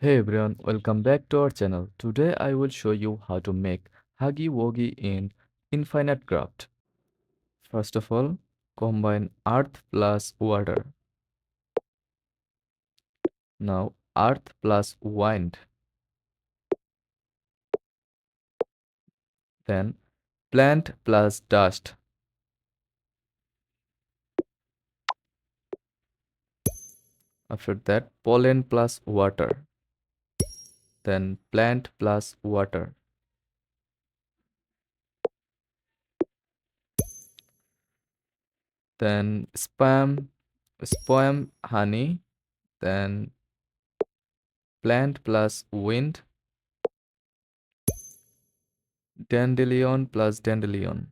Hey everyone, welcome back to our channel. Today I will show you how to make Huggy Wuggy in Infinite Craft. First of all, combine earth plus water. Now earth plus wind. Then plant plus dust. After that, pollen plus water. Then plant plus water. Then spam honey. Then plant plus wind. Dandelion plus dandelion.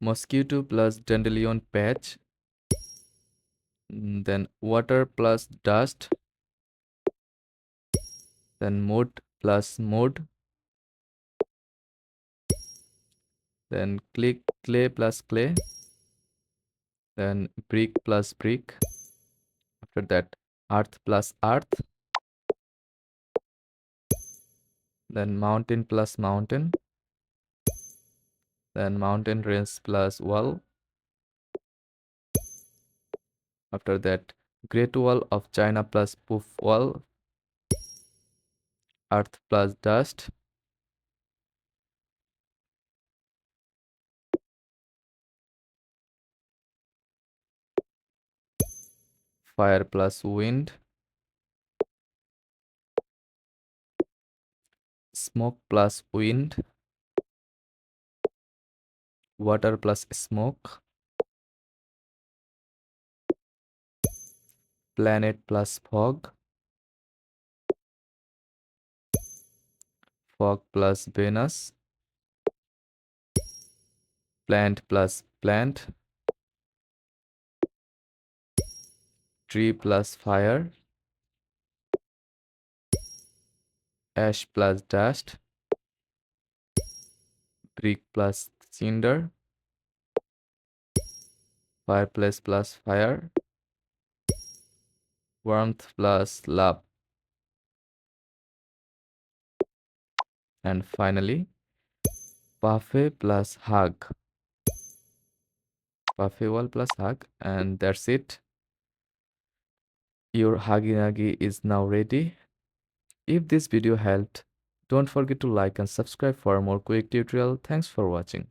Mosquito plus dandelion patch. Then water plus dust. Then mud plus mud. Then clay plus clay. Then brick plus brick. After that, earth plus earth. Then mountain plus mountain. Then mountain range plus wall. After that, Great Wall of China plus poof wall. Earth plus dust. Fire plus wind. Smoke plus wind. Water plus smoke. Planet plus fog. Fog plus Venus. Plant plus plant. Tree plus fire. Ash plus dust. Brick plus cinder. Fireplace plus fire. Warmth plus love. And finally, buffet plus hug. Buffet wall plus hug. And that's it. Your Huggy Wuggy is now ready. If this video helped, don't forget to like and subscribe for more quick tutorial. Thanks for watching.